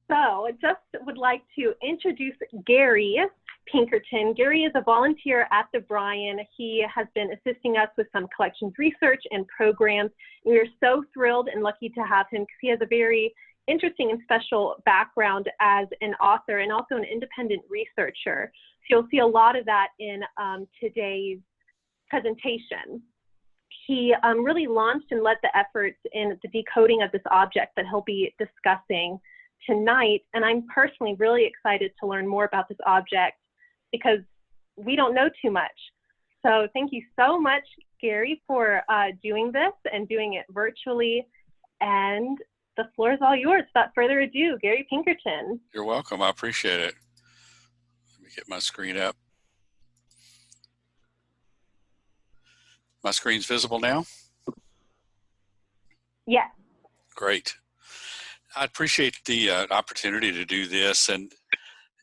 So I just would like to introduce Gary Pinkerton. Gary is a volunteer at the Bryan. He has been assisting us with some collections research and programs. We are so thrilled and lucky to have him because he has a very interesting and special background as an author and also an independent researcher. So you'll see a lot of that in today's presentation. He really launched and led the efforts in the decoding of this object that he'll be discussing tonight, and I'm personally really excited to learn more about this object because we don't know too much. So thank you so much, Gary, for doing this and doing it virtually, and the floor is all yours. Without further ado, Gary Pinkerton. You're welcome. I appreciate it. Let me get my screen up. My screen's visible now? Yes. Great. I appreciate the opportunity to do this. And,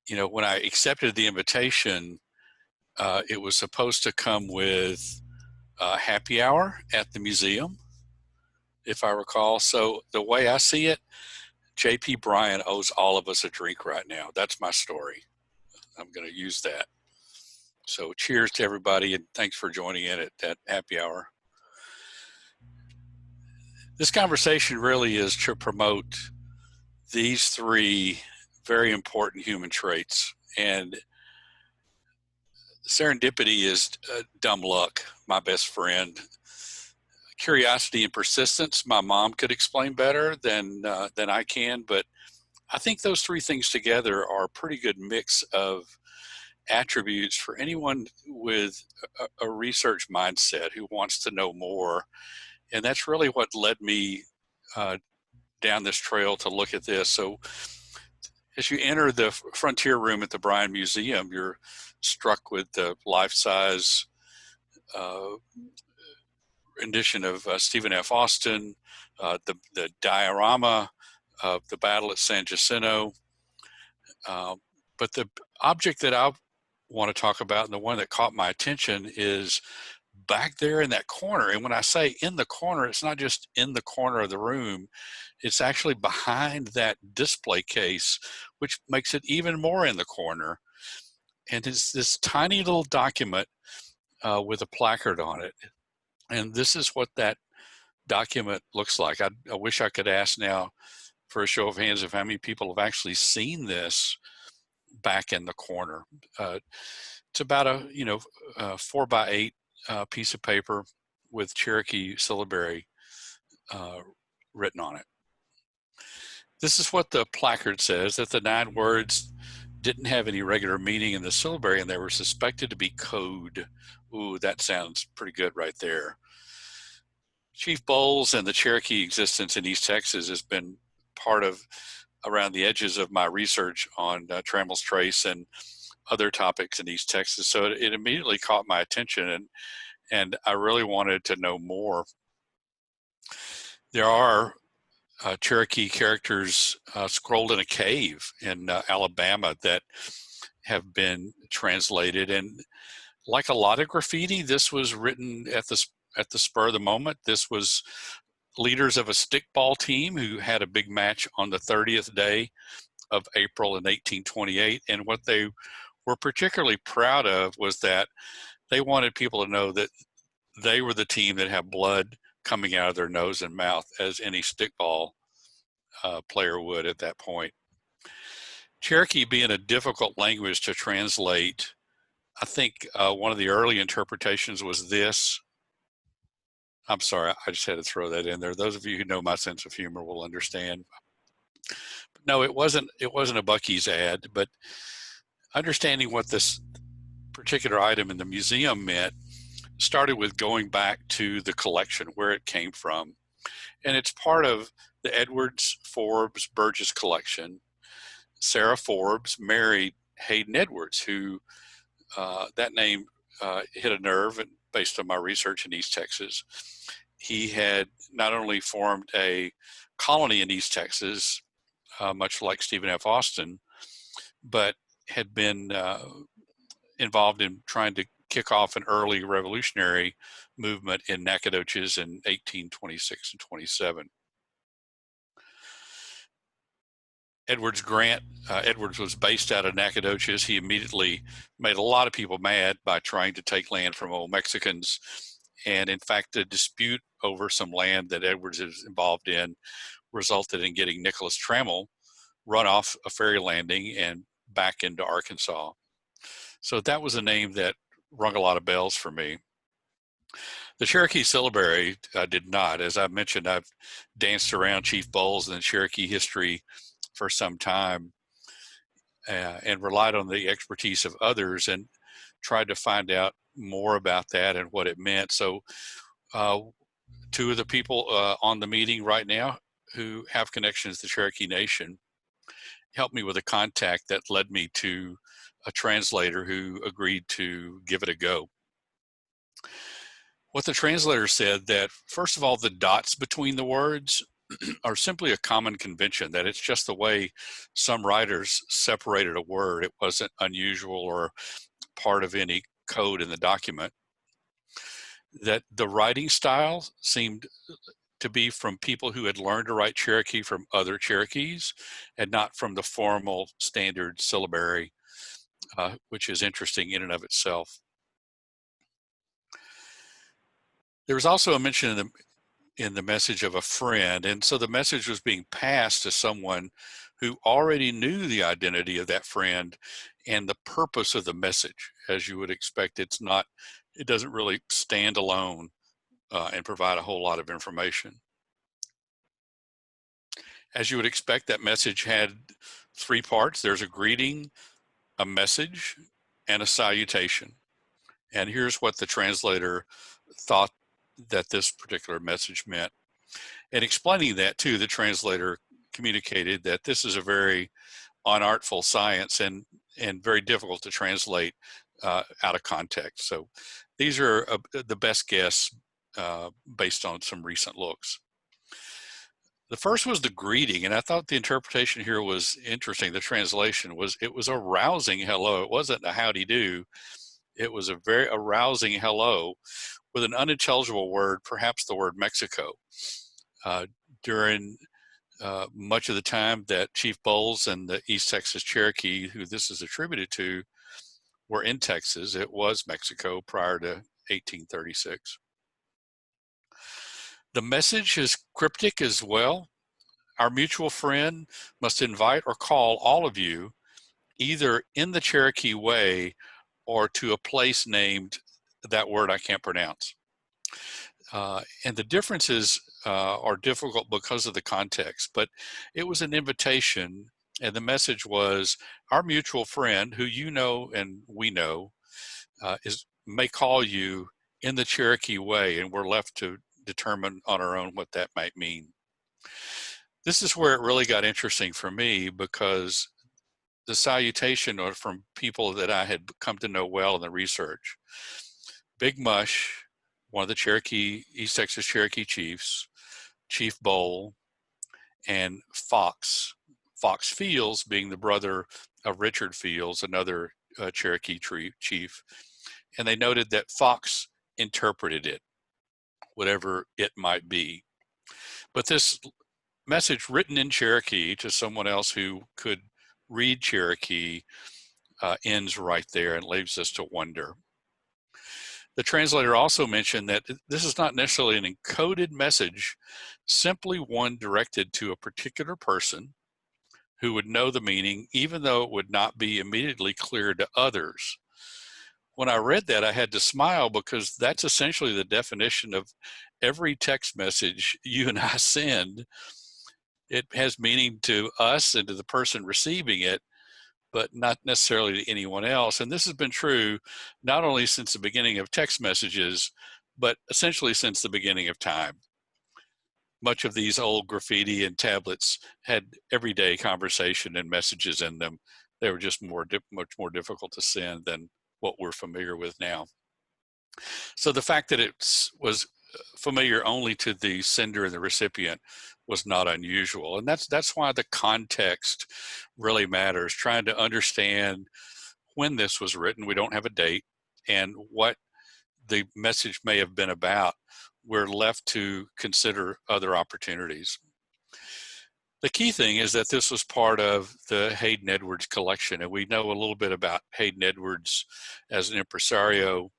you know, when I accepted the invitation, it was supposed to come with a happy hour at the museum, if I recall. So the way I see it, J.P. Bryan owes all of us a drink right now. That's my story. I'm going to use that. So cheers to everybody, and thanks for joining in at that happy hour. This conversation really is to promote these three very important human traits. And serendipity is dumb luck, my best friend. Curiosity and persistence, my mom could explain better than I can, but I think those three things together are a pretty good mix of attributes for anyone with a research mindset who wants to know more. And that's really what led me down this trail to look at this. So as you enter the Frontier Room at the Bryan Museum, you're struck with the life-size rendition of Stephen F. Austin, the diorama of the battle at San Jacinto. But the object that I want to talk about, and the one that caught my attention, is back there in that corner. And when I say in the corner, it's not just in the corner of the room, it's actually behind that display case, which makes it even more in the corner. And it's this tiny little document with a placard on it. And this is what that document looks like. I wish I could ask now for a show of hands of how many people have actually seen this back in the corner. It's about a 4x8 piece of paper with Cherokee syllabary written on it. This is what the placard says, that the 9 words didn't have any regular meaning in the syllabary and they were suspected to be code. Ooh, that sounds pretty good right there. Chief Bowles and the Cherokee existence in East Texas has been part of around the edges of my research on Trammell's Trace and other topics in East Texas. So it immediately caught my attention, and I really wanted to know more. There are Cherokee characters scrolled in a cave in Alabama that have been translated. And like a lot of graffiti, this was written at the spur of the moment. This was leaders of a stickball team who had a big match on the 30th day of April in 1828. And what they were particularly proud of was that they wanted people to know that they were the team that had blood coming out of their nose and mouth, as any stickball player would at that point. Cherokee being a difficult language to translate, I think one of the early interpretations was this. I'm sorry, I just had to throw that in there. Those of you who know my sense of humor will understand. But no, it wasn't a Buc-ee's ad, but understanding what this particular item in the museum meant started with going back to the collection, where it came from. And it's part of the Edwards Forbes Burgess collection. Sarah Forbes married Hayden Edwards, who that name hit a nerve based on my research in East Texas. He had not only formed a colony in East Texas, much like Stephen F. Austin, but had been involved in trying to kick off an early revolutionary movement in Nacogdoches in 1826 and 27. Edwards Grant. Edwards was based out of Nacogdoches. He immediately made a lot of people mad by trying to take land from old Mexicans. And in fact, a dispute over some land that Edwards is involved in resulted in getting Nicholas Trammell run off a ferry landing and back into Arkansas. So that was a name that rung a lot of bells for me. The Cherokee syllabary did not. As I mentioned, I've danced around Chief Bowles and the Cherokee history for some time and relied on the expertise of others and tried to find out more about that and what it meant. So two of the people on the meeting right now who have connections to the Cherokee Nation helped me with a contact that led me to a translator who agreed to give it a go. What the translator said that, first of all, the dots between the words are simply a common convention, that it's just the way some writers separated a word. It wasn't unusual or part of any code in the document. That the writing style seemed to be from people who had learned to write Cherokee from other Cherokees and not from the formal standard syllabary, which is interesting in and of itself. There was also a mention in the message of a friend, and so the message was being passed to someone who already knew the identity of that friend and the purpose of the message. As you would expect, it doesn't really stand alone and provide a whole lot of information. As you would expect, that message had three parts. There's a greeting, a message, and a salutation. And here's what the translator thought that this particular message meant. And explaining that too, the translator communicated that this is a very unartful science and very difficult to translate out of context. So these are the best guess based on some recent looks. The first was the greeting, and I thought the interpretation here was interesting. The translation was, it was a rousing hello. It wasn't a howdy do. It was a very arousing hello with an unintelligible word, perhaps the word Mexico. During much of the time that Chief Bowles and the East Texas Cherokee, who this is attributed to, were in Texas, it was Mexico prior to 1836. The message is cryptic as well. Our mutual friend must invite or call all of you either in the Cherokee way or to a place named, that word I can't pronounce. And the differences are difficult because of the context, but it was an invitation, and the message was, our mutual friend, who you know and we know, may call you in the Cherokee way, and we're left to determine on our own what that might mean. This is where it really got interesting for me, because the salutation are from people that I had come to know well in the research. Big Mush, one of the East Texas Cherokee chiefs, Chief Bowl, and Fox Fields being the brother of Richard Fields, another Cherokee chief. And they noted that Fox interpreted it, whatever it might be. But this message written in Cherokee to someone else who could read Cherokee ends right there and leaves us to wonder. The translator also mentioned that this is not necessarily an encoded message, simply one directed to a particular person who would know the meaning, even though it would not be immediately clear to others. When I read that, I had to smile, because that's essentially the definition of every text message you and I send. It has meaning to us and to the person receiving it, but not necessarily to anyone else. And this has been true not only since the beginning of text messages, but essentially since the beginning of time. Much of these old graffiti and tablets had everyday conversation and messages in them. They were just much more difficult to send than what we're familiar with now. So the fact that it was familiar only to the sender and the recipient was not unusual. And that's why the context really matters, trying to understand when this was written. We don't have a date, and what the message may have been about. We're left to consider other opportunities. The key thing is that this was part of the Hayden Edwards collection, and we know a little bit about Hayden Edwards as an impresario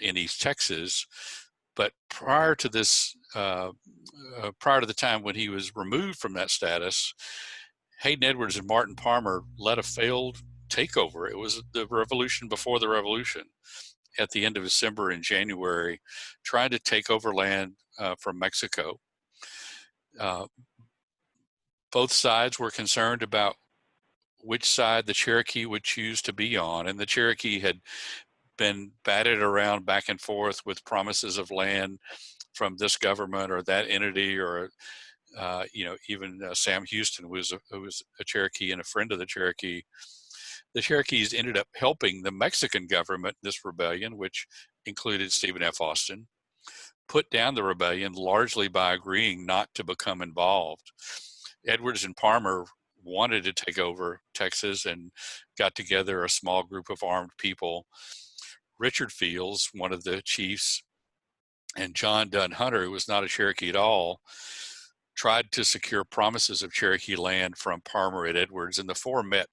in East Texas. But prior to this, prior to the time when he was removed from that status, Hayden Edwards and Martin Palmer led a failed takeover. It was the revolution before the revolution. At the end of December and January, trying to take over land from Mexico. Both sides were concerned about which side the Cherokee would choose to be on, and the Cherokee had been batted around back and forth with promises of land from this government or that entity, or even Sam Houston who was a Cherokee and a friend of the Cherokee. The Cherokees ended up helping the Mexican government in this rebellion, which included Stephen F. Austin, put down the rebellion largely by agreeing not to become involved. Edwards and Palmer wanted to take over Texas and got together a small group of armed people. Richard Fields, one of the chiefs, and John Dunn Hunter, who was not a Cherokee at all, tried to secure promises of Cherokee land from Palmer and Edwards, and the four met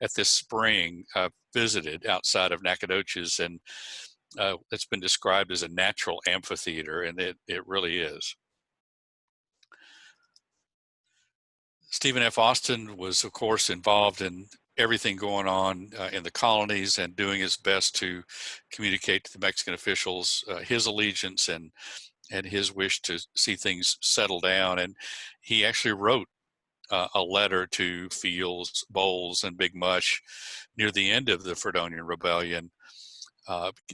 at this spring, visited outside of Nacogdoches, and it's been described as a natural amphitheater, and it really is. Stephen F. Austin was, of course, involved in everything going on in the colonies and doing his best to communicate to the Mexican officials his allegiance and his wish to see things settle down. And he actually wrote a letter to Fields, Bowles, and Big Mush near the end of the Fredonian Rebellion,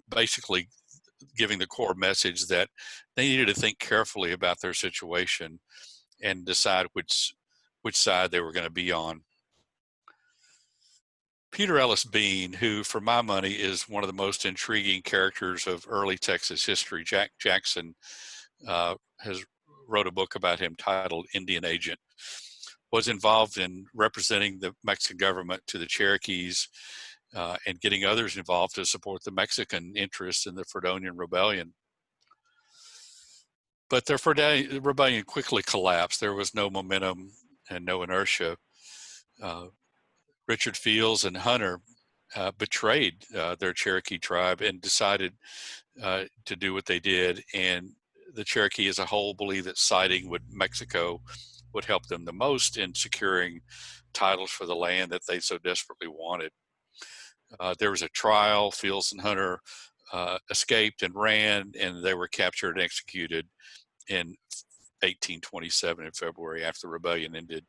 basically giving the core message that they needed to think carefully about their situation and decide which side they were going to be on. Peter Ellis Bean, who for my money is one of the most intriguing characters of early Texas history, Jack Jackson, has wrote a book about him titled Indian Agent, was involved in representing the Mexican government to the Cherokees and getting others involved to support the Mexican interests in the Fredonian Rebellion. But the rebellion quickly collapsed. There was no momentum and no inertia. Richard Fields and Hunter betrayed their Cherokee tribe and decided to do what they did. And the Cherokee as a whole believed that siding with Mexico would help them the most in securing titles for the land that they so desperately wanted. There was a trial. Fields and Hunter escaped and ran, and they were captured and executed in 1827 in February after the rebellion ended.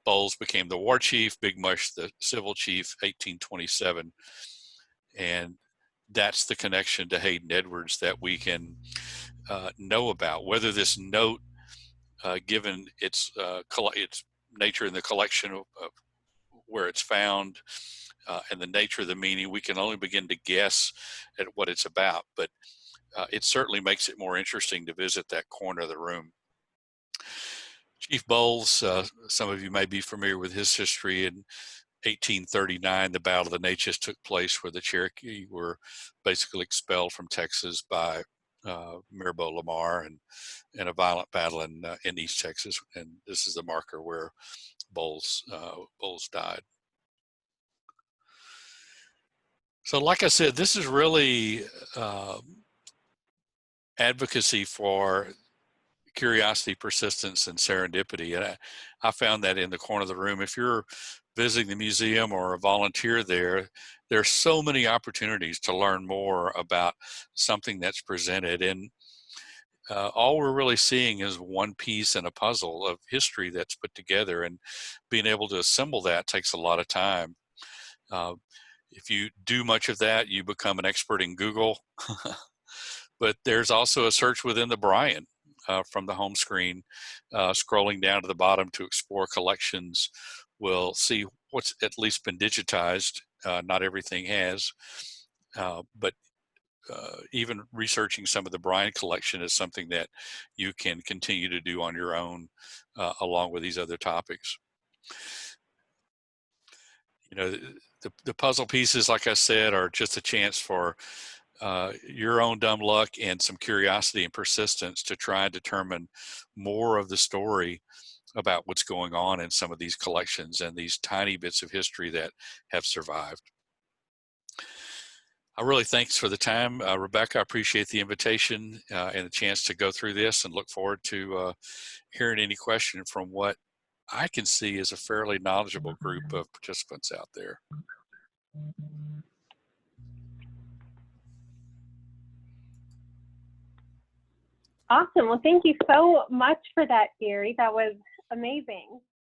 Bowles became the war chief, Big Mush the civil chief, 1827. And that's the connection to Hayden Edwards that we can know about. Whether this note, given its nature in the collection of where it's found and the nature of the meaning, we can only begin to guess at what it's about. But it certainly makes it more interesting to visit that corner of the room. Chief Bowles, some of you may be familiar with his history. In 1839, the Battle of the Natchez took place, where the Cherokee were basically expelled from Texas by Mirabeau Lamar, and a violent battle in East Texas. And this is the marker where Bowles died. So like I said, this is really advocacy for curiosity, persistence, and serendipity. And I found that in the corner of the room. If you're visiting the museum or a volunteer there, there's so many opportunities to learn more about something that's presented. And all we're really seeing is one piece in a puzzle of history that's put together, and being able to assemble that takes a lot of time. If you do much of that, you become an expert in Google. But there's also a search within the Bryan from the home screen. Scrolling down to the bottom to explore collections, we'll see what's at least been digitized. Not everything has, but even researching some of the Bryan collection is something that you can continue to do on your own, along with these other topics. You know, the puzzle pieces, like I said, are just a chance for your own dumb luck and some curiosity and persistence to try and determine more of the story about what's going on in some of these collections and these tiny bits of history that have survived. I really thanks for the time, Rebecca. I appreciate the invitation and the chance to go through this, and look forward to hearing any question from what I can see is a fairly knowledgeable group of participants out there. Awesome. Well, thank you so much for that, Gary. That was amazing.